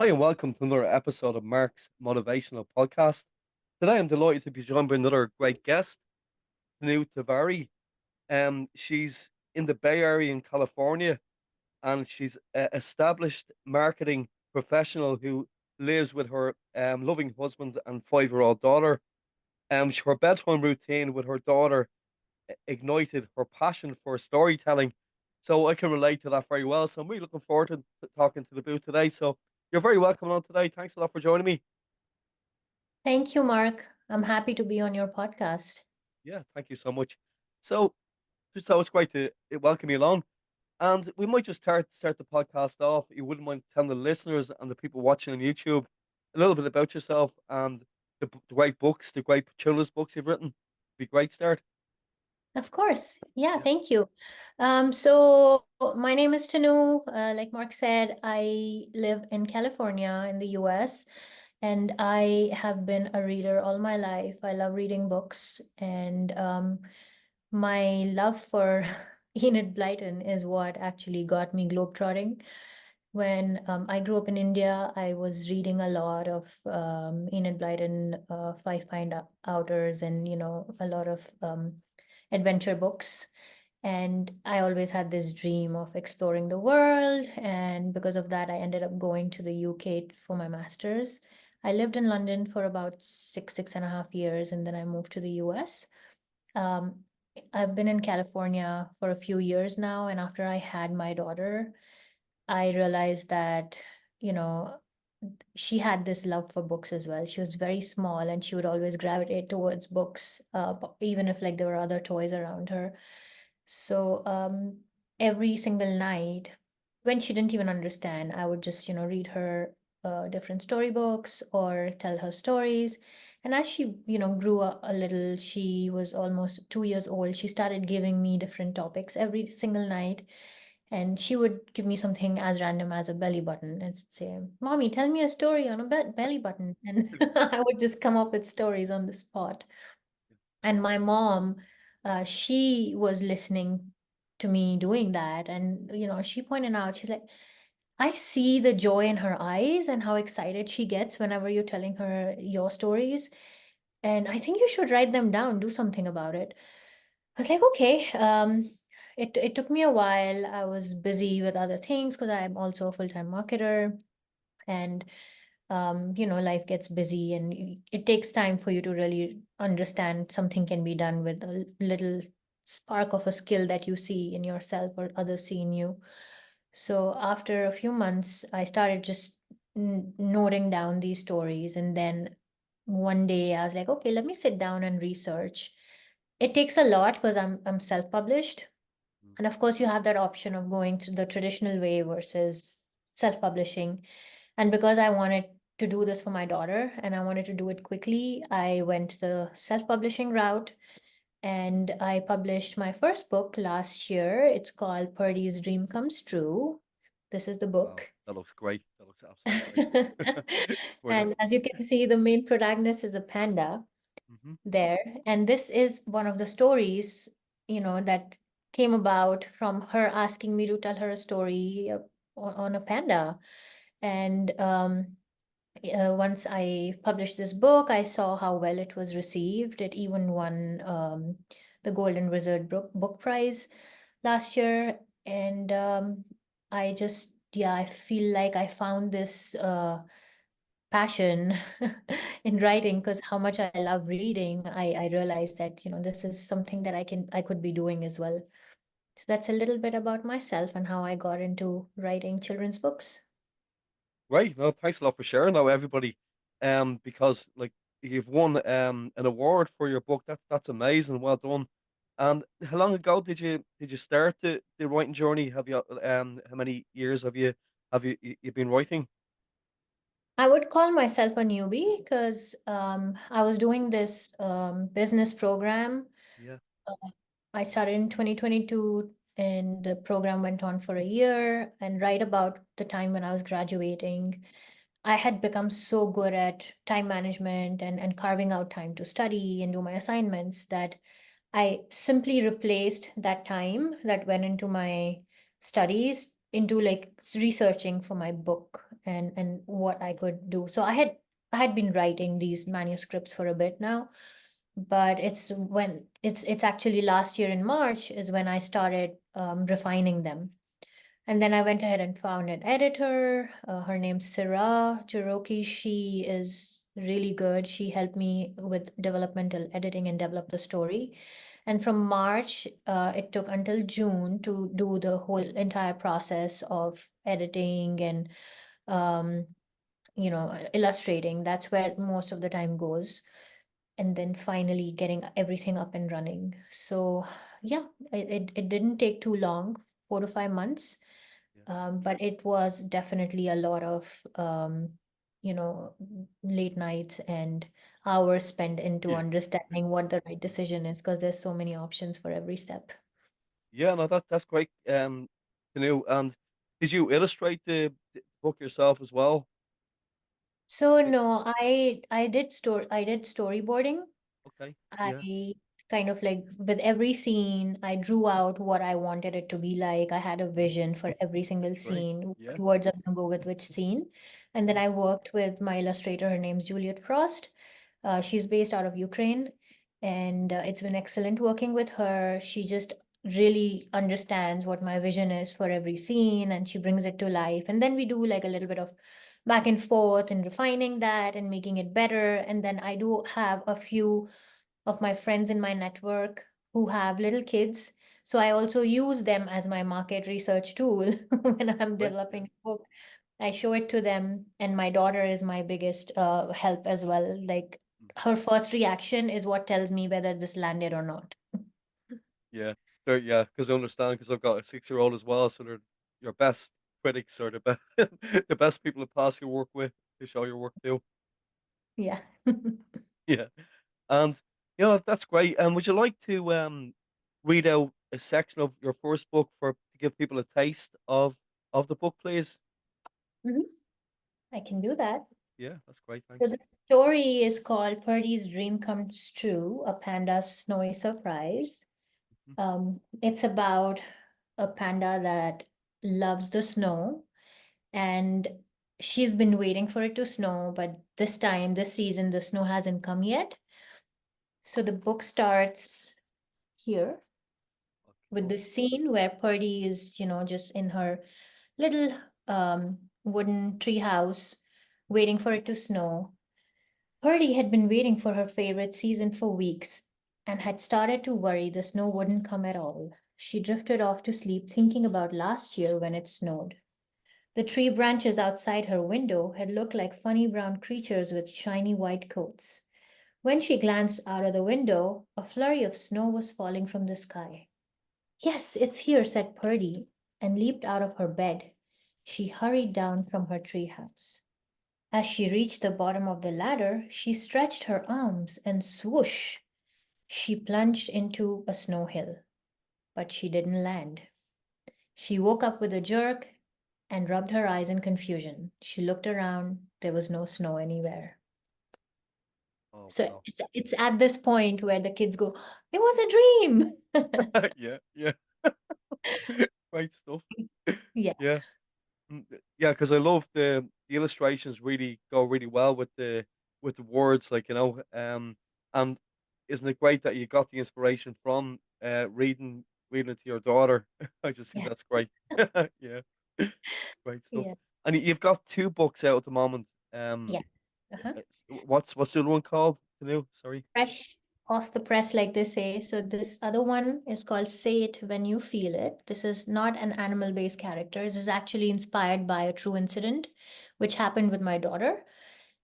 Hi, and welcome to another episode of Mark's Motivational Podcast. Today, I'm delighted to be joined by another great guest, Tanu Tiwari. She's in the Bay Area in California, and she's an established marketing professional who lives with her loving husband and 5-year-old daughter. Her bedtime routine with her daughter ignited her passion for storytelling. So I can relate to that very well. So I'm really looking forward to talking to the booth today. So you're very welcome on today. Thanks a lot for joining me. Thank you, Mark. I'm happy to be on your podcast. Yeah, thank you so much. So, it's great to welcome you along, and we might just start the podcast off. You wouldn't mind telling the listeners and the people watching on YouTube a little bit about yourself and the great books, the great children's books you've written. Be a great start. Of course. Yeah, Yeah. thank you. So my name is Tanu. Like Mark said, I live in California in the US, and I have been a reader all my life. I love reading books, and my love for Enid Blyton is what actually got me globetrotting. When I grew up in India, I was reading a lot of Enid Blyton, Five Find Outers, and a lot of adventure books. And I always had this dream of exploring the world. And because of that, I ended up going to the UK for my master's. I lived in London for about 6.5 years, and then I moved to the US. Um, I've been in California for a few years now, and after I had my daughter, I realized that, you know, she had this love for books as well. She was very small and she would always gravitate towards books, even if like there were other toys around her. So every single night, when she didn't even understand, I would just, read her different storybooks or tell her stories. And as she, grew a little, she was almost 2 years old. She started giving me different topics every single night, and she would give me something as random as a belly button and say, "Mommy, tell me a story on a belly button." And I would just come up with stories on the spot. And my mom, she was listening to me doing that. And, she pointed out, she's like, "I see the joy in her eyes and how excited she gets whenever you're telling her your stories. And I think you should write them down, do something about it." I was like, okay. It took me a while. I was busy with other things because I'm also a full-time marketer, and life gets busy, and it takes time for you to really understand something can be done with a little spark of a skill that you see in yourself or others see in you. So after a few months, I started just noting down these stories, and then one day I was like, okay, let me sit down and research. It takes a lot because I'm self-published. Mm. And of course, you have that option of going to the traditional way versus self-publishing. And because I wanted to do this for my daughter and I wanted to do it quickly, I went the self-publishing route, and I published my first book last year. It's called Purdy's Dream Comes True. This is the Wow, book. that looks great. That looks absolutely great. Brilliant. And as you can see, the main protagonist is a panda Hmm. there. And this is one of the stories, that came about from her asking me to tell her a story on a panda. And once I published this book, I saw how well it was received. It even won the Golden Wizard Book Prize last year. And I feel like I found this passion in writing because how much I love reading. I realized that, this is something that I could be doing as well. So that's a little bit about myself and how I got into writing children's books. Great. No, thanks a lot for sharing that with everybody. Because like you've won an award for your book. That's amazing. Well done. And how long ago did you start the writing journey? Have you how many years have you been writing? I would call myself a newbie because I was doing this business program. Yeah. Uh, I started in 2022, and the program went on for a year. And right about the time when I was graduating, I had become so good at time management and carving out time to study and do my assignments that I simply replaced that time that went into my studies into like researching for my book. and what I could do. So I had been writing these manuscripts for a bit now, but it's actually last year in March is when I started refining them. And then I went ahead and found an editor. Her name's Sarah Cherokee. She is really good. She helped me with developmental editing and develop the story. And from March, it took until June to do the whole entire process of editing and um, illustrating. That's where most of the time goes. And then finally getting everything up and running. So yeah, it didn't take too long, 4 to 5 months, Yeah. but it was definitely a lot of late nights and hours spent into Yeah. understanding what the right decision is because there's so many options for every step. Yeah, no, that's great, to know. And did you illustrate the book yourself as well? So It no, I did storyboarding. okay. Yeah, I kind of like with every scene, I drew out what I wanted it to be like. I had a vision for every single great. scene, Yeah. what words are going to go with which scene. And then Mhm. I worked with my illustrator. Her name's Juliet Frost. She's based out of Ukraine, and it's been excellent working with her. She just really understands what my vision is for every scene, and she brings it to life. And then we do like a little bit of back and forth and refining that and making it better. And then I do have a few of my friends in my network who have little kids. So I also use them as my market research tool when I'm Great. Yeah. developing a book. I show it to them, and my daughter is my biggest help as well. Like Mm. her first reaction is what tells me whether this landed or not. Yeah. Yeah, because I understand because I've got a 6-year-old as well, so they're your best critics or the best the best people to pass your work with to show your work too. Yeah. Yeah. And that's great. And would you like to read out a section of your first book for to give people a taste of the book, please? Mhm. I can do that. Yeah, that's great. So Thanks. the story is called Purdy's Dream Comes True, a Panda's Snowy Surprise. Mhm. It's about a panda that loves the snow, and she's been waiting for it to snow, but this season, the snow hasn't come yet. So the book starts here Okay, with cool. the scene where Purdy is, just in her little wooden tree house waiting for it to snow. Purdy had been waiting for her favorite season for weeks and had started to worry the snow wouldn't come at all. She drifted off to sleep thinking about last year when it snowed. The tree branches outside her window had looked like funny brown creatures with shiny white coats. When she glanced out of the window, a flurry of snow was falling from the sky. Yes, it's here, said Purdy, and leaped out of her bed. She hurried down from her treehouse. As she reached the bottom of the ladder, she stretched her arms and swoosh, she plunged into a snow hill. But she didn't land. She woke up with a jerk and rubbed her eyes in confusion. She looked around. There was no snow anywhere. Oh So wow. it's at this point where the kids go, "It was a dream." Yeah, yeah. Great stuff. Yeah, Yeah. Yeah, because I love the illustrations really go really well with the words, like, and isn't it great that you got the inspiration from reading it to your daughter? I just think yeah, that's great. Yeah, great stuff. yeah, And you've got two books out at the moment. yes. Uh-huh. What's the other one called? Canoe, sorry. Fresh off the press, like they say. So this other one is called Say It When You Feel It. This is not an animal-based character. This is actually inspired by a true incident which happened with my daughter.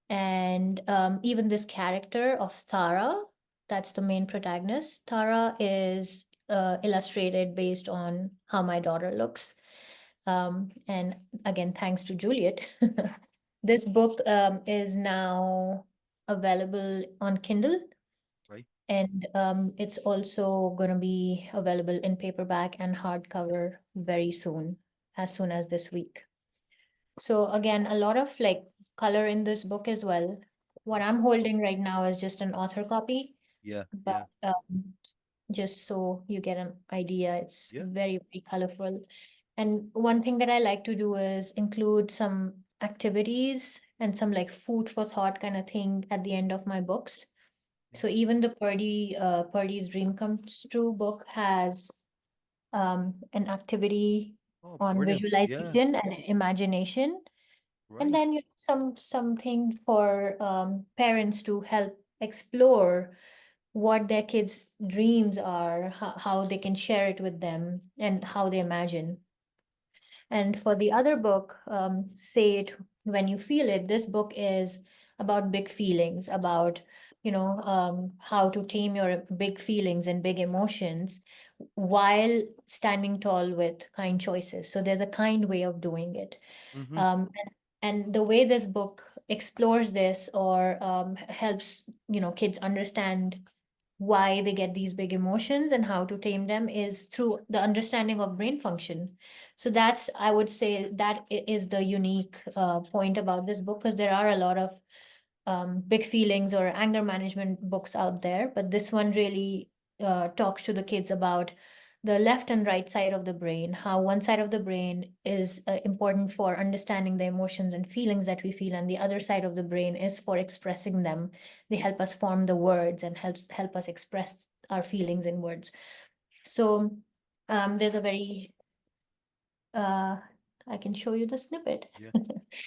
And even this character of Tara, that's the main protagonist. Tara is illustrated based on how my daughter looks. And again, thanks to Juliet. This book is now available on Kindle, Right. and it's also going to be available in paperback and hardcover very soon as this week. So again, a lot of like color in this book as well. What Nice. I'm holding right now is just an author copy, Yeah, but yeah, just so you get an idea, it's yeah. very, very colorful. And one thing that I like to do is include some activities and some like food for thought kind of thing at the end of my books. Yeah. So even the Purdy's Dream Comes True book has an activity Oh, on brilliant. Yeah. visualization and imagination, and Right. then something for parents to help explore what their kids' dreams are, how they can share it with them, and how they imagine. And for the other book, Say It When You Feel It, this book is about big feelings, about, how to tame your big feelings and big emotions while standing tall with kind choices. So there's a kind way of doing it. Mm-hmm. And the way this book explores this or helps, kids understand why they get these big emotions and how to tame them is through the understanding of brain function. So that's, I would say, that is the unique point about this book, because there are a lot of big feelings or anger management books out there, but this one really talks to the kids about the left and right side of the brain, how one side of the brain is important for understanding the emotions and feelings that we feel, and the other side of the brain is for expressing them. They help us form the words and help us express our feelings in words. So there's a very uh, I can show you the snippet Yeah.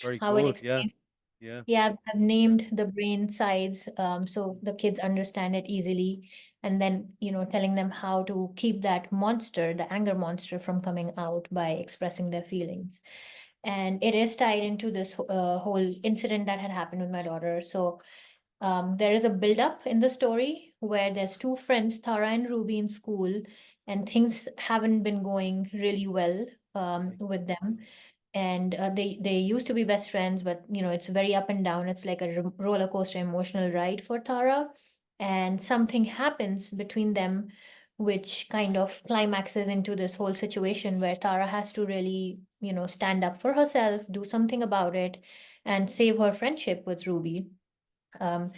Very how it good. Yeah. explains. Yeah. Yeah, I've Yeah. named the brain sides so the kids understand it easily. And then, telling them how to keep that monster, the anger monster, from coming out by expressing their feelings. And it is tied into this whole incident that had happened with my daughter. So there is a build-up in the story where there's two friends, Tara and Ruby, in school, and things haven't been going really well Right. with them. And they used to be best friends, but it's very up and down. It's like a roller coaster emotional ride for Tara, and something happens between them, which kind of climaxes into this whole situation where Tara has to really, stand up for herself, do something about it, and save her friendship with Ruby. Um,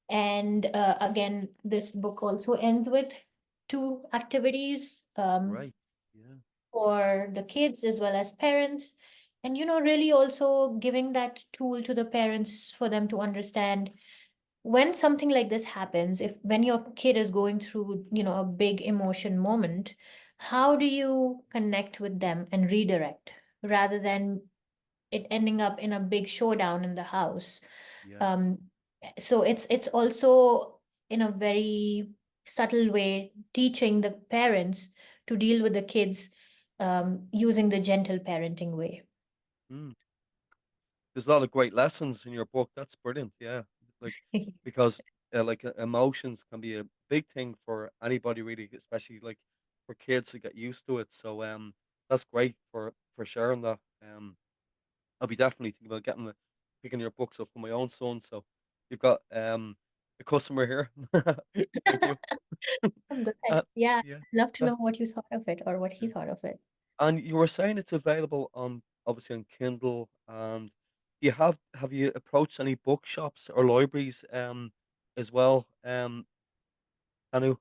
and again, this book also ends with two activities Right. Yeah. for the kids as well as parents. And, really also giving that tool to the parents for them to understand when something like this happens, if when your kid is going through, a big emotion moment, how do you connect with them and redirect rather than it ending up in a big showdown in the house? Yeah. um, so it's also in a very subtle way teaching the parents to deal with the kids using the gentle parenting way. Mm. There's a lot of great lessons in your book. That's brilliant. Yeah. Like, because like emotions can be a big thing for anybody really, especially like for kids to get used to it. So that's great for sharing that. I'll be definitely thinking about picking your books up for my own son. So you've got a customer here with you. Oh, good. Uh, Yeah, yeah. I'd love to That, know what you thought of it or what he yeah. thought of it. And you were saying it's available on obviously on Kindle, and do you have you approached any bookshops or libraries as well? Anu?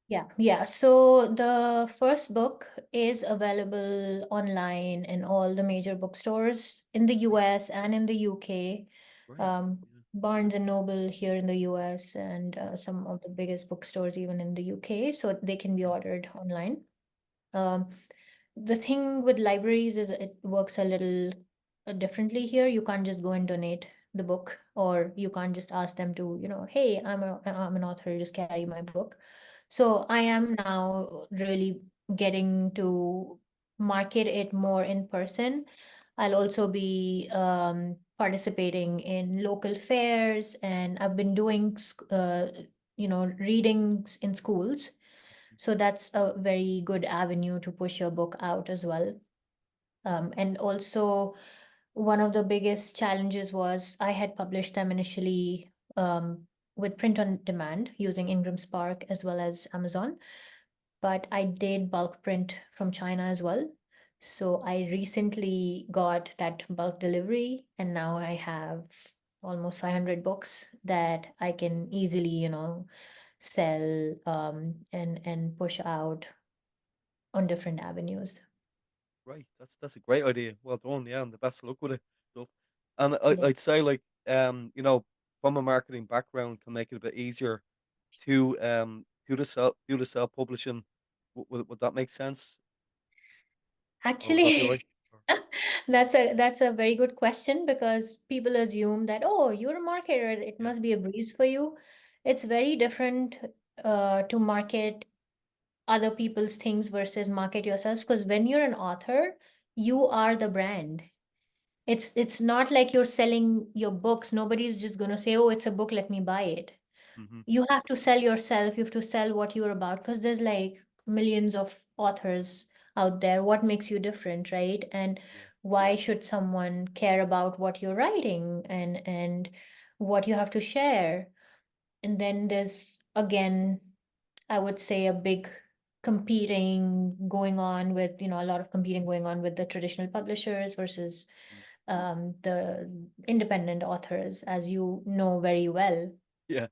Yeah, yeah. So the first book is available online in all the major bookstores in the Right, US and in the UK. right. Um, Yeah. Barnes and Noble here in the US, and some of the biggest bookstores even in the UK. So they can be Yeah. ordered online. Um, the thing with libraries is it works a little differently here. You can't just go and donate the book, or you can't just ask them to, hey, I'm an author, just carry my book. So I am now really getting to market it more in person. I'll also be participating in local fairs, and I've been doing readings in schools. So that's a very good avenue to push your book out as well. And also, one of the biggest challenges was I had published them initially with print on demand using Ingram Spark as well as Amazon, but I did bulk print from China as well. So I recently got that bulk delivery, and now I have almost 500 books that I can easily, sell and push out on different avenues. Right. That's a great idea. Well done. Yeah, and the best of luck with it. Stuff. And Yeah. I'd say, like, from a marketing background can make it a bit easier do the self-publishing. Would that make sense, or would that be right? Actually, Or that's a very good question because people assume that, oh, you're a marketer, it yeah. must be a breeze for you. It's very different to market other people's things versus market yourselves, because when you're an author, you are the brand. It's not like you're selling your books. Nobody's just gonna say, oh, it's a book, let me buy it. Mhm. You have to sell yourself, you have to sell what you're about, because there's like millions of authors out there. What makes you different, right? And Yeah. why should someone care about what you're writing and what you have to share? And then there's again, I would say, a big competing going on with, a lot of competing going on with the traditional publishers versus Mm. the independent authors, as you know very well. Yeah.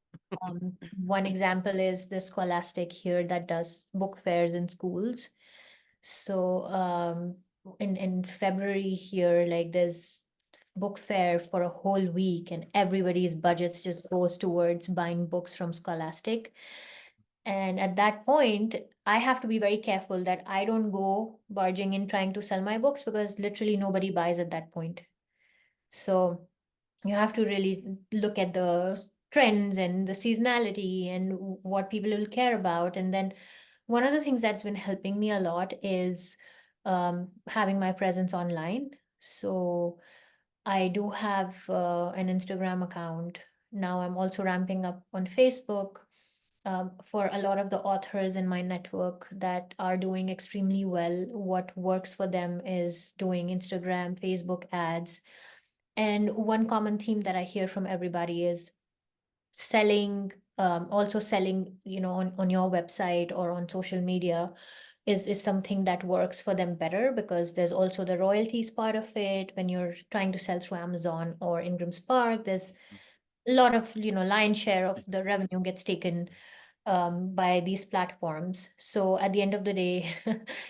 One example is the Scholastic here that does book fairs in schools. So in February here, like there's book fair for a whole week, and everybody's budgets just goes towards buying books from Scholastic. And at that point, I have to be very careful that I don't go barging in trying to sell my books because literally nobody buys at that point. So you have to really look at the trends and the seasonality and what people will care about. And then one of the things that's been helping me a lot is having my presence online. So I do have an Instagram account. Now I'm also ramping up on Facebook for a lot of the authors in my network that are doing extremely well. What works for them is doing Instagram, Facebook ads. And one common theme that I hear from everybody is selling, also selling, on your website or on social media is something that works for them better, because there's also the royalties part of it. When you're trying to sell through Amazon or Ingram Spark, there's Mm. a lot of, lion's share of Y the revenue gets taken by these platforms. So at the end of the day,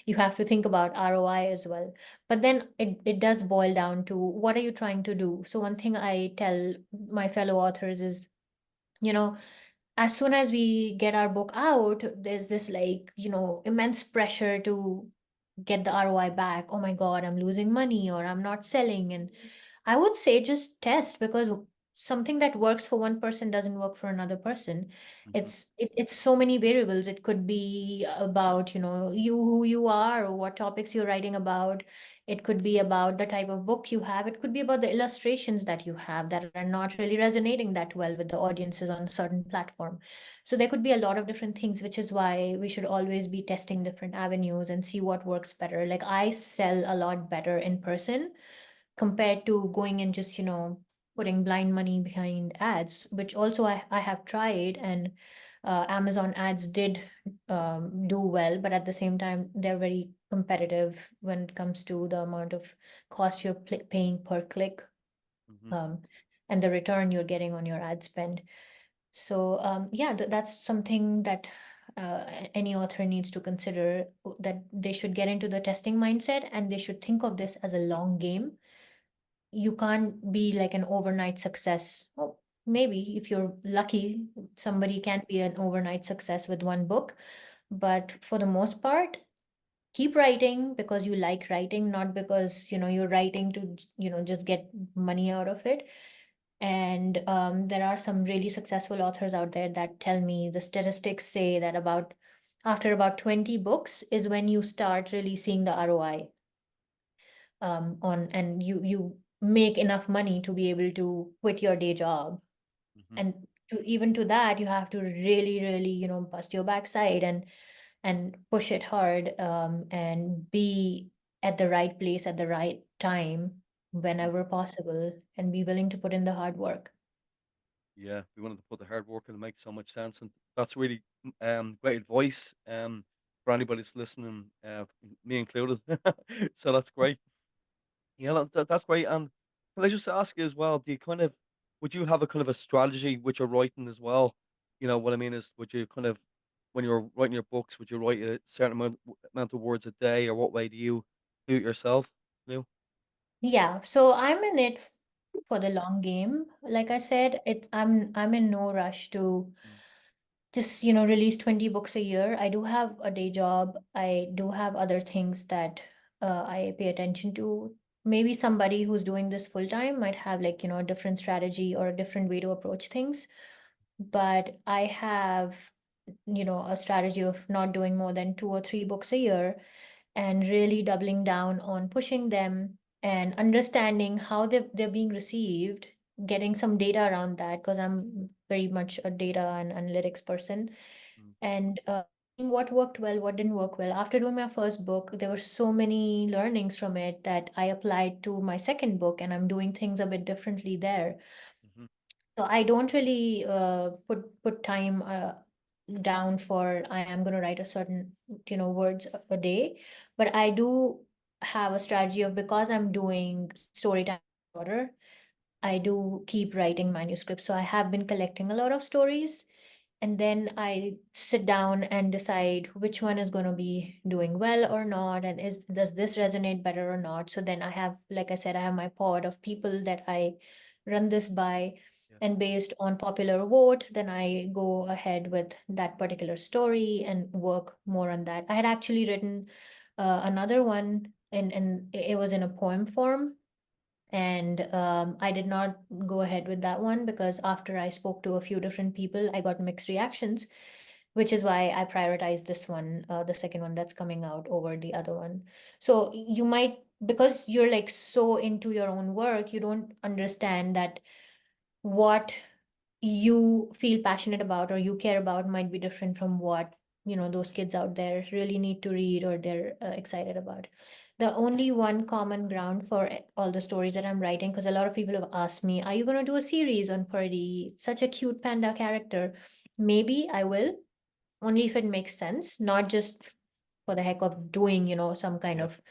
you have to think about ROI as well. But then it does boil down to what are you trying to do? So one thing I tell my fellow authors is, you know, as soon as we get our book out, there's this like, immense pressure to get the ROI back. Oh my God, I'm losing money or I'm not selling. And I would say just test, because something that works for one person doesn't work for another person. Mhm. It's so many variables. It could be about, you who you are or what topics you're writing about. It could be about the type of book you have. It could be about the illustrations that you have that are not really resonating that well with the audiences on a certain platform. So there could be a lot of different things, which is why we should always be testing different avenues and see what works better. Like I sell a lot better in person compared to going and just, putting blind money behind ads, which also I have tried. And Amazon ads did do well, but at the same time, they're very competitive when it comes to the amount of cost you're paying per click, Mhm. um, and the return you're getting on your ad spend. So yeah, that's something that any author needs to consider, that they should get into the testing mindset and they should think of this as a long game. You can't be like an overnight success. Well, maybe if you're lucky, somebody can be an overnight success with one book. But for the most part, keep writing because you like writing, not because, you're writing to, just get money out of it. And there are some really successful authors out there that tell me the statistics say that after about 20 books is when you start really seeing the ROI on, and you make enough money to be able to quit your day job. Mhm. And even to that, you have to really, really, bust your backside and push it hard, and be at the right place at the right time Mhm. whenever possible, and be willing to put in the hard work. Yeah, we wanted to put the hard work in. It makes so much sense, and that's really great advice for anybody that's listening, me included. So that's great. Yeah, that's great. And can I just ask you as well? Do you kind of would you have a kind of a strategy with your writing as well? You know what I mean is, would you kind of when you're writing your books, would you write a certain amount of words a day, or what way do you do it yourself? You know? Yeah, so I'm in it for the long game. Like I said, I'm in no rush to mm, just, release 20 books a year. I do have a day job. I do have other things that I pay attention to. Maybe somebody who's doing this full time might have like, a different strategy or a different way to approach things. But I have, a strategy of not doing more than 2 or 3 books a year and really doubling down on pushing them and understanding how they're being received, getting some data around that because I'm very much a data and analytics person, mm, and seeing what worked well, what didn't work well. After doing my first book, there were so many learnings from it that I applied to my second book, and I'm doing things a bit differently there. mhm, So I don't really put time down for I am going to write a certain words a day, but I do have a strategy of because I'm doing story time order, I do keep writing manuscripts. So I have been collecting a lot of stories, and then I sit down and decide which one is going to be doing well or not, and is does this resonate better or not. So then I have, like I said, I have my pod of people that I run this by, yeah, and based on popular vote, then I go ahead with that particular story and work more on that. I had actually written another one, and it was in a poem form, and I did not go ahead with that one because after I spoke to a few different people, I got mixed reactions, which is why I prioritized this one, the second one that's coming out over the other one. So you might, because you're like so into your own work, you don't understand that what you feel passionate about or you care about might be different from what those kids out there really need to read or they're excited about. The only one common ground for all the stories that I'm writing, because a lot of people have asked me, are you going to do a series on Purdy, such a cute panda character? Maybe I will, only if it makes sense, not just for the heck of doing some kind yeah, of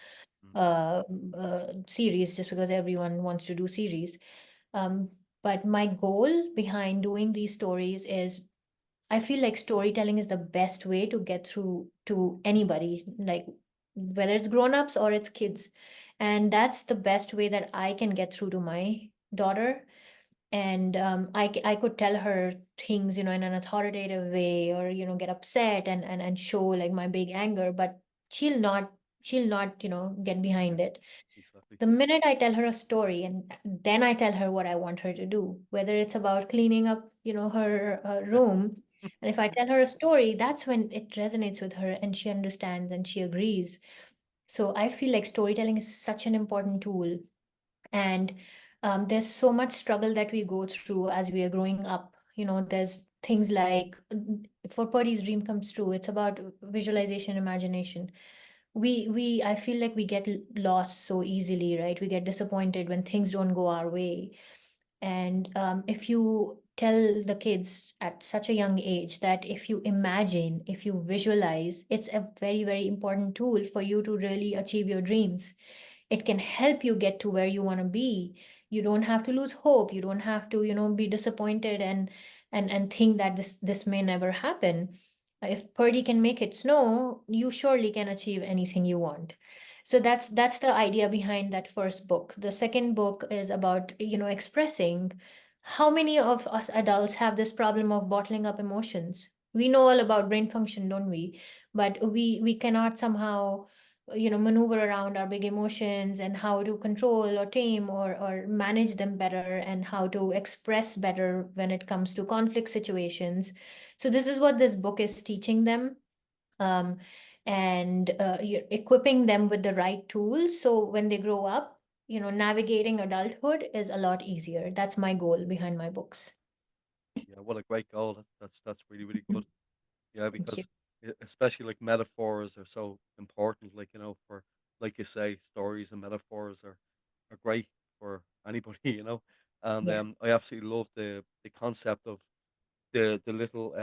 mm, uh, series just because everyone wants to do series. um, but my goal behind doing these stories is I feel like storytelling is the best way to get through to anybody, like whether it's grown-ups or it's kids. And that's the best way that I can get through to my daughter. And I could tell her things, in an authoritative way, or, get upset and show like my big anger, but she'll not, get yeah, behind it. exactly. The minute I tell her a story, and then I tell her what I want her to do, whether it's about cleaning up, her room. And if I tell her a story, that's when it resonates with her and she understands and she agrees. So I feel like storytelling is such an important tool. And there's so much struggle that we go through as we are growing up. There's things like for Purdy's dream comes true. It's about visualization, imagination. We I feel like we get lost so easily, right? We get disappointed when things don't go our way. And if you tell the kids at such a young age that if you imagine, if you visualize, it's a very, very important tool for you to really achieve your dreams. It can help you get to where you want to be. You don't have to lose hope. You don't have to, be disappointed and think that this may never happen. If Purdy can make it snow, you surely can achieve anything you want. So that's the idea behind that first book. The second book is about, expressing. How many of us adults have this problem of bottling up emotions? We know all about brain function, don't we? But we cannot somehow, maneuver around our big emotions and how to control or tame or manage them better, and how to express better when it comes to conflict situations. So this is what this book is teaching them, um, and equipping them with the right tools so when they grow up, navigating adulthood is a lot easier. That's my goal behind my books. Yeah, what a great goal. That's really, really good. Yeah, Thank you. because especially like metaphors are so important. Like for like you say, stories and metaphors are great for anybody. And Yes. I absolutely love the concept of the little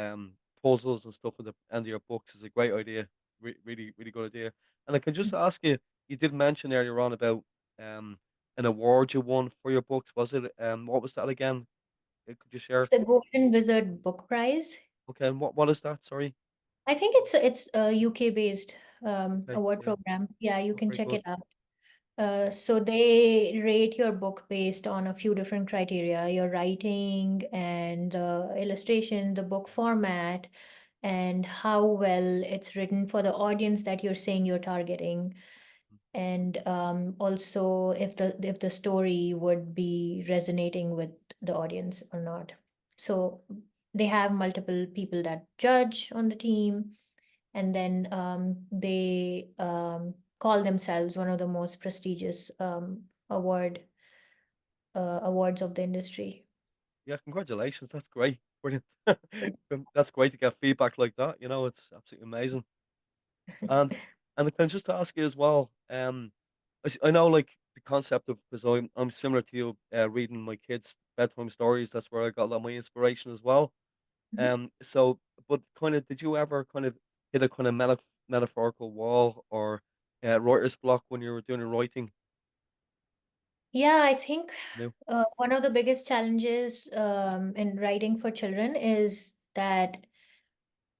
puzzles and stuff at the end of your books is a great idea. Really, really good idea. And I can just ask you, you did mention earlier on about um an award you won for your books. Was it what was that again? Could you It's share? the Golden Wizard Book Prize. Okay, and what is that? Sorry. I think it's a UK based Okay, award yeah. program. Yeah, you Oh, can very check good. it out. So they rate your book based on a few different criteria, your writing and illustration, the book format, and how well it's written for the audience that you're saying you're targeting. And also if the story would be resonating with the audience or not. So they have multiple people that judge on the team, and then they call themselves one of the most prestigious awards of the industry. Yeah, congratulations. That's great. Brilliant. That's great to get feedback like that. It's absolutely amazing. And I can just ask you as well. I know like the concept of because I'm similar to you, reading my kids bedtime stories. That's where I got a lot of my inspiration as well. Mhm. So, but kind of, did you ever kind of hit a kind of metaphorical wall or writer's block when you were doing your writing? Yeah, I think No. one of the biggest challenges in writing for children is that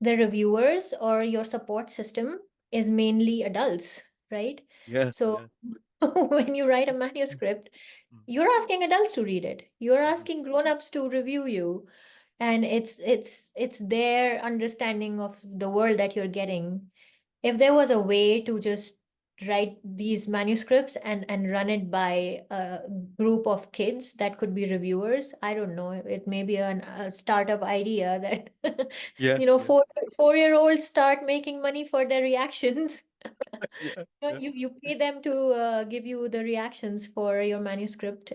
the reviewers or your support system is mainly adults, right? Yeah. So Yeah. when you write a manuscript, Mm, you're asking adults to read it. You're mhm. asking grown-ups to review you. And it's their understanding of the world that you're getting. If there was a way to just write these manuscripts and run it by a group of kids that could be reviewers, I don't know, it may be a startup idea that Yeah. Yeah. four-year-olds start making money for their reactions. Yeah. You know, Yeah. you pay them to give you the reactions for your manuscript.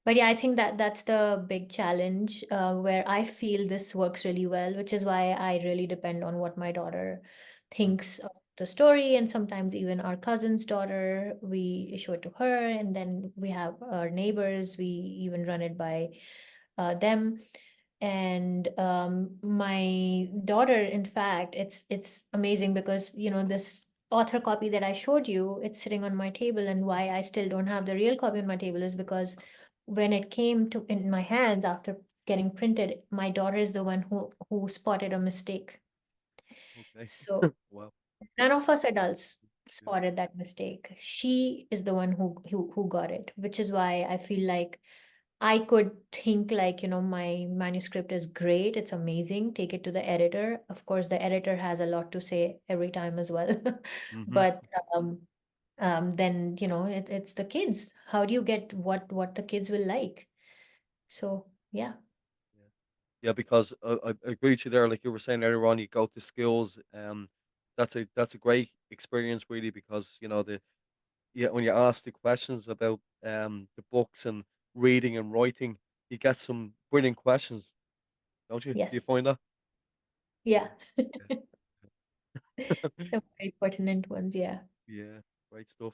But yeah, I think that that's the big challenge where I feel this works really well, which is why I really depend on what my daughter Mm, thinks of the story. And sometimes even our cousin's daughter, we show it to her. And then we have our neighbors, we even run it by them. And my daughter, in fact, it's amazing because this author copy that I showed you, it's sitting on my table, and why I still don't have the real copy on my table is because when it came to in my hands after getting printed, my daughter is the one who spotted a mistake. okay. So Wow. none of us adults Yeah. spotted that mistake. She is the one who got it, which is why I feel like I could think like, my manuscript is great, it's amazing, take it to the editor. Of course, the editor has a lot to say every time as well. Hmm. But then, it's the kids. How do you get what the kids will like? So, yeah. Yeah. Yeah, because I agree with you there. Like you were saying earlier on, you go to schools. That's a great experience, really, because when you ask the questions about the books and reading and writing, you get some brilliant questions, don't you? Do you Yes. find that? Yeah. Yeah. Some very pertinent ones, yeah. Yeah, great stuff.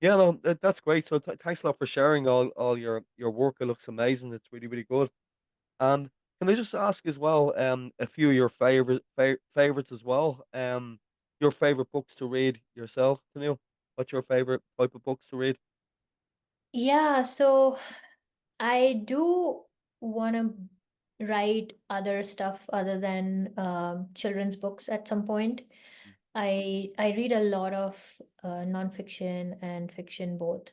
Yeah, no, that's great. So thanks a lot for sharing all your work. It looks amazing. It's really really good. And can I just ask as well, a few of your favorites as well? Your favorite books to read yourself, Tanu? What's your favorite type of books to read? Yeah, so I do want to write other stuff other than children's books at some point. Mm, I read a lot of nonfiction and fiction both,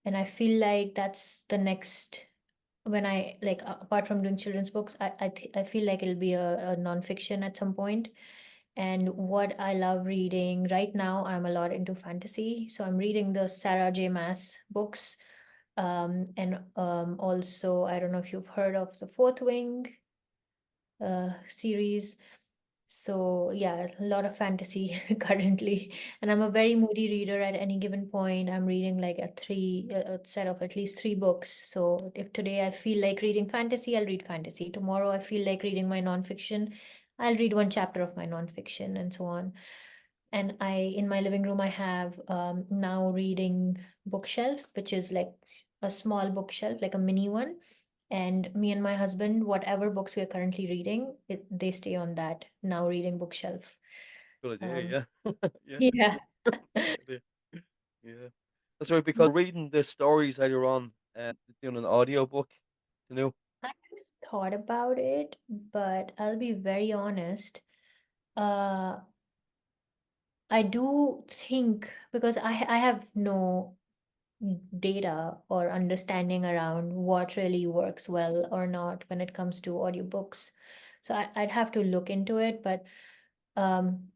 and I feel like that's the next when I like apart from doing children's books, I feel like it'll be a nonfiction at some point. And what I love reading right now, I'm a lot into fantasy, so I'm reading the Sarah J. Maas books. And also, I don't know if you've heard of the Fourth Wing series. So yeah, a lot of fantasy currently, and I'm a very moody reader. At any given point, I'm reading like a set of at least three books. So if today I feel like reading fantasy, I'll read fantasy. Tomorrow I feel like reading my nonfiction, I'll read one chapter of my nonfiction, and so on. And in my living room, I have now reading bookshelf, which is like a small bookshelf, like a mini one. And me and my husband, whatever books we are currently reading, they stay on that now reading bookshelf. good Um, idea. Yeah, yeah, yeah. good idea. Yeah, that's right. Because reading the stories later on, doing an audio book, Tanu. I just thought about it, but I'll be very honest. Uh, I do think because I have no data or understanding around what really works well or not when it comes to audiobooks. So I'd have to look into it, but um,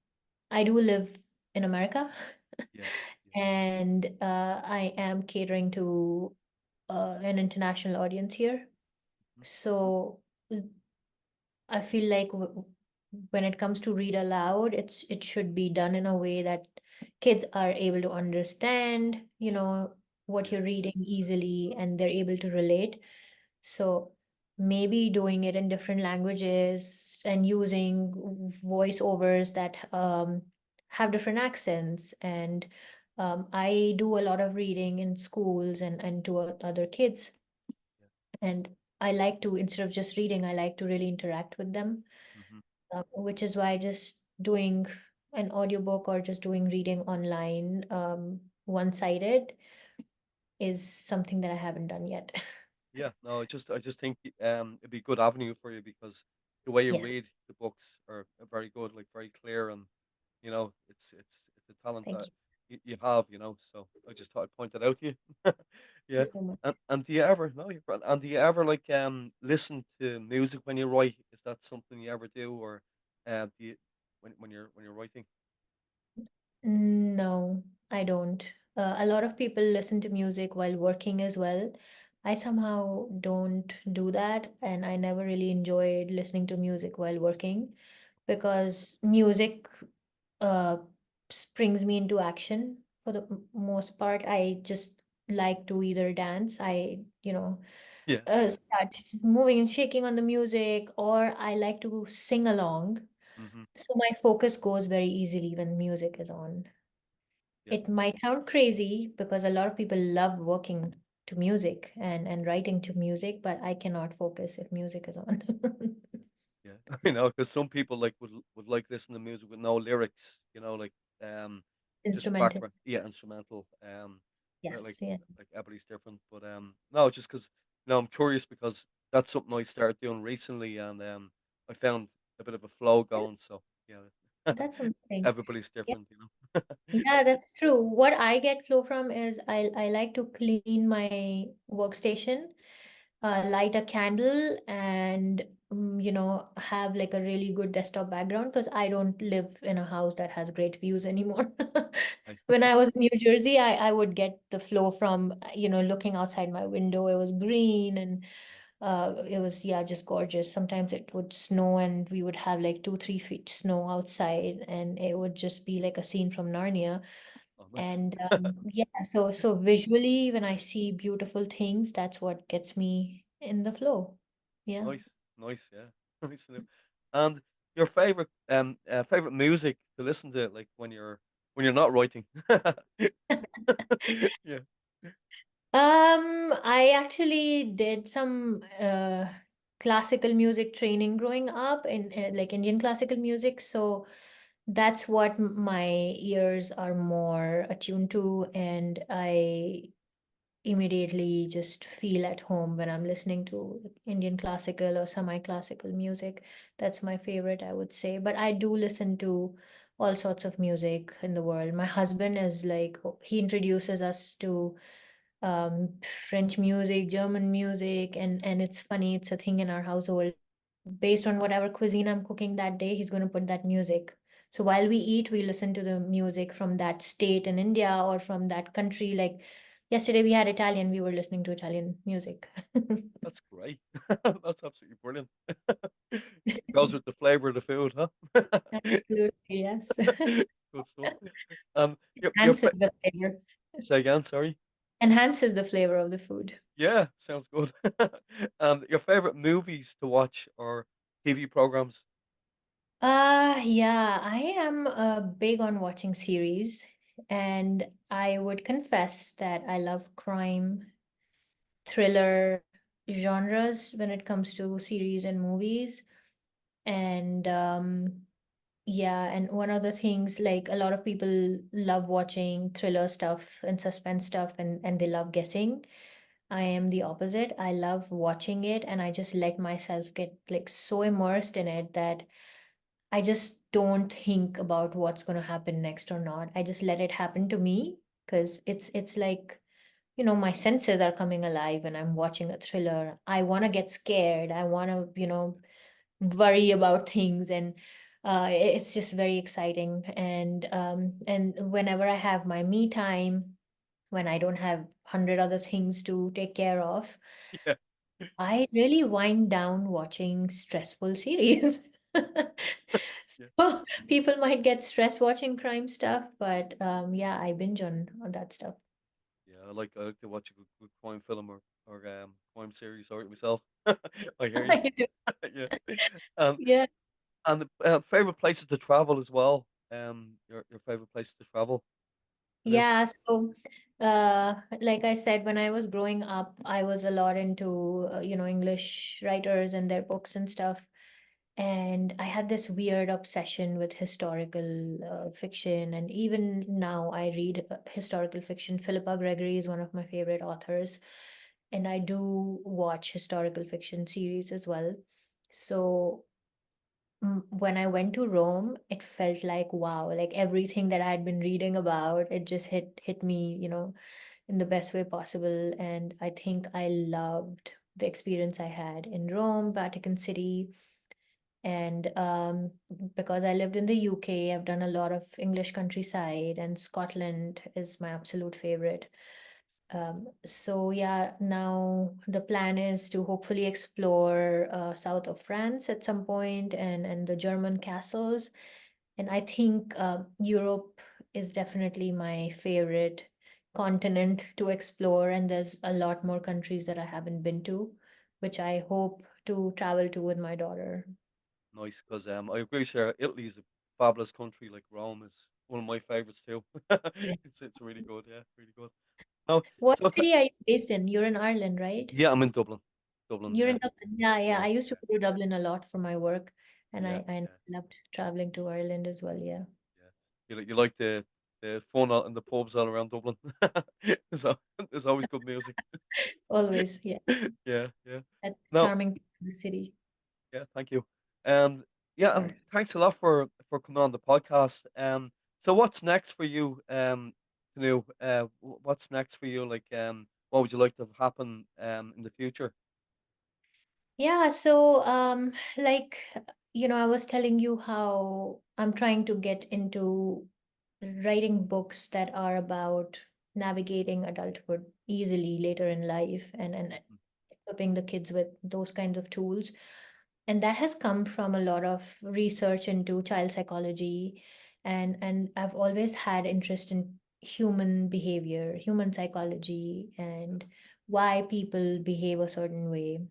I do live in America Yeah, yeah, and I am catering to an international audience here. mhm, So I feel like when it comes to read aloud, it should be done in a way that kids are able to understand, what yeah, you're reading easily and they're able to relate. So maybe doing it in different languages and using voiceovers that have different accents. And I do a lot of reading in schools and to other kids. yeah, And I like to, instead of just reading, I like to really interact with them, mhm, which is why just doing an audiobook or just doing reading online, one-sided, is something that I haven't done yet. yeah. No, I just think it'd be a good avenue for you because the way you Yes, read the books are very good, like very clear, and it's a talent thank that you. you have, So I just thought I'd point it out to you. Thank you Yeah. so much. And do you ever no, you're grand. And do you ever like listen to music when you write? Is that something you ever do, or do you when you're writing? No, I don't. A lot of people listen to music while working as well. I somehow don't do that, and I never really enjoyed listening to music while working because music uh springs me into action for the most part. I just like to either dance, Yeah. Yeah. start moving and shaking on the music, or I like to sing along. Hmm. So my focus goes very easily when music is on. Yeah. It might sound crazy because a lot of people love working to music and writing to music, but I cannot focus if music is on. Yeah, because some people like would like listen to music with no lyrics, like um, just Instrumental. background, yeah, instrumental. Like Yes, yeah. everybody's different, but no, just because I'm curious because that's something I started doing recently, and I found a bit of a flow going. So yeah, That's amazing. everybody's Yeah, different. yeah, that's true. What I get flow from is I like to clean my workstation, light a candle, and have like a really good desktop background because I don't live in a house that has great views anymore. Right. When I was in New Jersey, I would get the flow from looking outside my window. It was green and it was, yeah, just gorgeous. Sometimes it would snow and we would have like 2, 3 feet snow outside, and it would just be like a scene from Narnia. Oh, nice. And yeah, so visually, when I see beautiful things, that's what gets me in the flow. Yeah. Nice, nice, yeah, nice. And your favorite music to listen to, like when you're not writing. Yeah, I actually did some classical music training growing up in like Indian classical music, so that's what my ears are more attuned to, and I immediately just feel at home when I'm listening to Indian classical or semi-classical music. That's my favorite, I would say. But I do listen to all sorts of music in the world. My husband is like, he introduces us to French music, German music, and it's funny, it's a thing in our household. Based on whatever cuisine I'm cooking that day, he's going to put that music. So while we eat, we listen to the music from that state in India or from that country. Like yesterday, we had Italian, we were listening to Italian music. that's great. That's absolutely brilliant. Goes with the flavor of the food, huh? Absolutely, yes. Good stuff. Your Enhances the flavor. say again, sorry. Enhances the flavor of the food. Yeah, sounds good. Your favorite movies to watch or TV programs? Yeah, I am big on watching series, and I would confess that I love crime, thriller genres when it comes to series and movies. And yeah, and one of the things, like, a lot of people love watching thriller stuff and suspense stuff, and they love guessing. I am the opposite. I love watching it, and I just let myself get like so immersed in it that I just don't think about what's going to happen next or not. I just let it happen to me because it's like, my senses are coming alive when I'm watching a thriller. I want to get scared. I want to, worry about things, and it's just very exciting. And whenever I have my me time, when I don't have 100 other things to take care of, Yeah, I really wind down watching stressful series. yeah, So people might get stressed watching crime stuff, but yeah, I binge on that stuff. yeah. I like to watch a good crime film or crime series. Sorry myself. I hear you. I do. Yeah. Um, Yeah. and favorite places to travel as well. Your favorite places to travel. You know? Yeah, so like I said, when I was growing up, I was a lot into English writers and their books and stuff. And I had this weird obsession with historical fiction. And even now, I read historical fiction. Philippa Gregory is one of my favorite authors. And I do watch historical fiction series as well. So when I went to Rome, it felt like wow, like everything that I had been reading about, it just hit me, in the best way possible. And I think I loved the experience I had in Rome, Vatican City, and because I lived in the UK, I've done a lot of English countryside, and Scotland is my absolute favorite. So yeah, now the plan is to hopefully explore south of France at some point, and the German castles. And I think Europe is definitely my favorite continent to explore, and there's a lot more countries that I haven't been to, which I hope to travel to with my daughter. Nice, because I agree, sure. Italy is a fabulous country. Like Rome is one of my favorites too. Yeah. It's really good. Yeah, really good. No, What so city are you based in? You're in Ireland, right? yeah, I'm in Dublin. Dublin, You're yeah, in Dublin. Yeah, yeah. yeah, I used to yeah, go to Dublin a lot for my work, and yeah, I yeah, loved traveling to Ireland as well. Yeah, yeah. You like the fun out in the pubs all around Dublin. So there's always good music. always. Yeah, Yeah, yeah. that's No, charming to the city. yeah, thank you. And yeah, and Sure. thanks a lot for coming on the podcast. So what's next for you, Tanu? What's next for you? Like, what would you like to have happen in the future? Yeah, so like I was telling you how I'm trying to get into writing books that are about navigating adulthood easily later in life, and Mm, equipping the kids with those kinds of tools. And that has come from a lot of research into child psychology, and I've always had interest in human behavior, human psychology, yeah. and why people behave a certain way.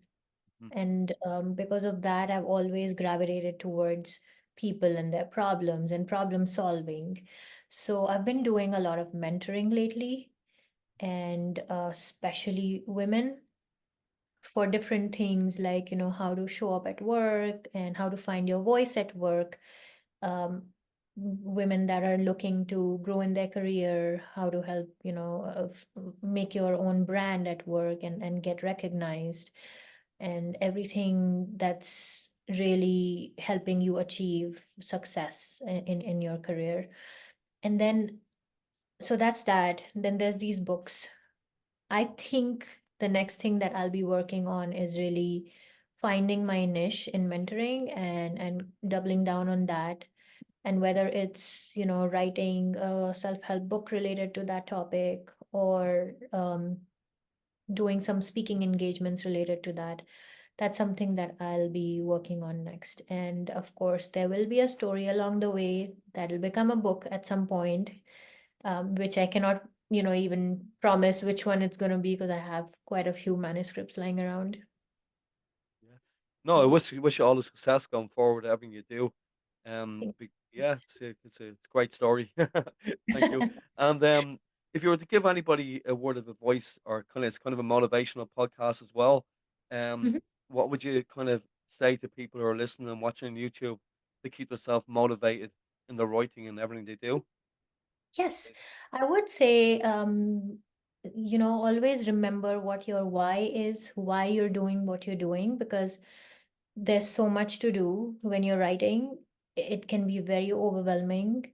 Mhm. And because of that, I've always gravitated towards people and their problems and problem solving. So I've been doing a lot of mentoring lately, and especially women for different things like, how to show up at work and how to find your voice at work. Women that are looking to grow in their career, how to help, make your own brand at work and get recognized, and everything that's really helping you achieve success in your career. And then, so that's that. Then there's these books. I think the next thing that I'll be working on is really finding my niche in mentoring and doubling down on that. And whether it's, writing a self-help book related to that topic, or doing some speaking engagements related to that, that's something that I'll be working on next. And of course, there will be a story along the way that'll become a book at some point, which I cannot, even promise which one it's going to be because I have quite a few manuscripts lying around. Yeah. No, I Yeah. wish you all the success going forward, everything you do. Thank Yeah, it's a great story. Thank you. And if you were to give anybody a word of advice, or it's kind of a motivational podcast as well, you. um, what would you kind of say to people who are listening and watching on YouTube to keep themselves motivated in their writing and everything they do? Yes, I would say, always remember what your why is, why you're doing what you're doing, because there's so much to do when you're writing. it can be very overwhelming,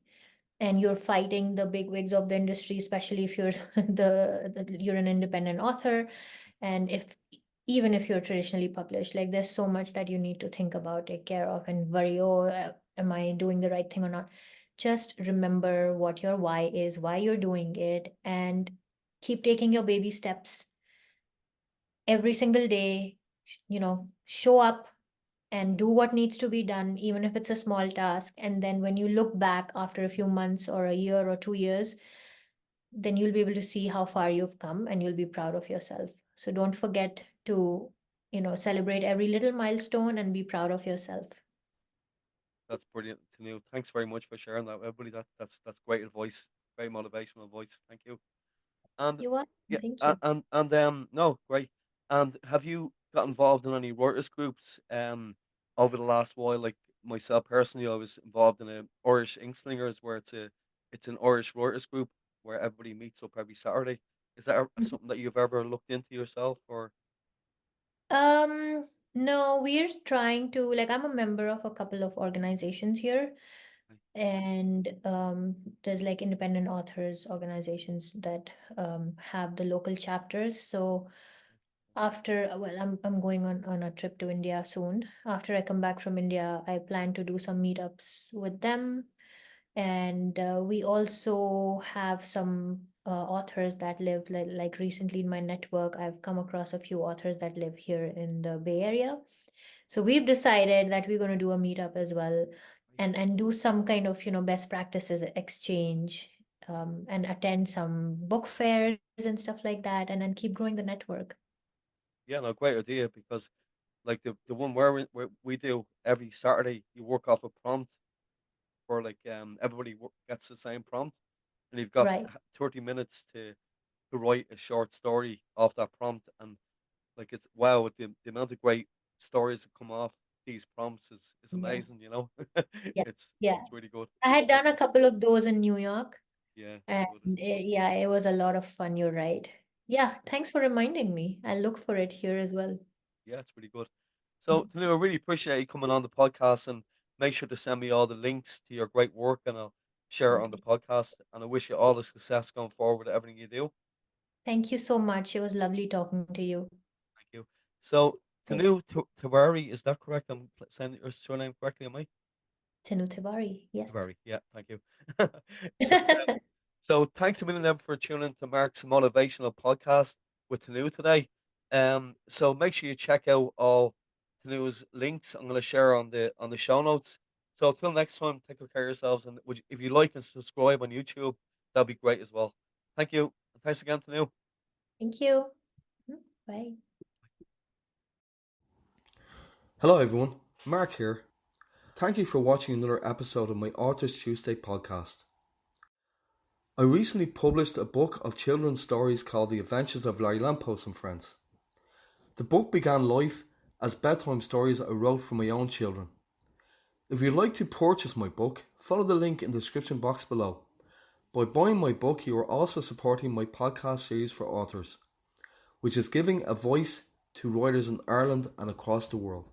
and you're fighting the big wigs of the industry, especially if you're you're an independent author, and if even if you're traditionally published, like there's so much that you need to think about, take care of, and worry, oh, am I doing the right thing or not? Just remember what your why is, why you're doing it, and keep taking your baby steps every single day. Show up and do what needs to be done, even if it's a small task. And then when you look back after a few months or a year or 2 years, then you'll be able to see how far you've come and you'll be proud of yourself. So don't forget to, celebrate every little milestone and be proud of yourself. That's brilliant, Tanu. Thanks very much for sharing that, everybody. That's great advice, very motivational advice. Thank you. And You're welcome. yeah, Thank you. no, great. And have you got involved in any writers groups over the last while? Like myself personally, I was involved in a Irish Inkslingers, where it's an Irish writers group where everybody meets up every Saturday. Is that something that you've ever looked into yourself, or? Um, no, we're trying to, like, I'm a member of a couple of organizations here, and there's like independent authors organizations that have the local chapters. So after, well, I'm going on a trip to India soon. After I come back from India, I plan to do some meetups with them. And we also have some authors that live, like recently in my network, I've come across a few authors that live here in the Bay Area. So we've decided that we're going to do a meetup as well, and do some kind of, best practices exchange, and attend some book fairs and stuff like that, and then keep growing the network. Yeah, no, great idea, because like the one where we do every Saturday, you work off a prompt for like everybody gets the same prompt, and you've got Right. 30 minutes to write a short story off that prompt. And like it's wow, with the amount of great stories that come off these prompts is Yeah. amazing, you know. Yeah. it's Yeah. it's really good. I had Yeah, done a couple of those in New York, yeah, it's and good, isn't it? yeah, it was a lot of fun. You're right. Yeah, Yeah, thanks for reminding me. I'll look for it here as well. yeah, it's really good. So Tanu, I really appreciate you coming on the podcast, and make sure to send me all the links to your great work, and I'll share it on the Absolutely. podcast. And I wish you all the success going forward with everything you do. Thank you so much. It was lovely talking to you. Thank you. So Right. Tanu Tiwari, is that correct? I'm saying your surname correctly, am I? Tanu Tiwari. Yes. Tiwari, yeah, thank you. So so thanks a million then for tuning in to Mark's motivational podcast with Tanu today. So make sure you check out all Tanu's links. I'm going to share on the show notes. So until next time, take good care of yourselves, and if you like and subscribe on YouTube, that'd be great as well. Thank you. And thanks again, Tanu. Thank you. Bye. Hello everyone, Mark here. Thank you for watching another episode of my Authors Tuesday podcast. I recently published a book of children's stories called The Adventures of Larry Lamppost and Friends. The book began life as bedtime stories I wrote for my own children. If you'd like to purchase my book, follow the link in the description box below. By buying my book, you are also supporting my podcast series for authors, which is giving a voice to writers in Ireland and across the world.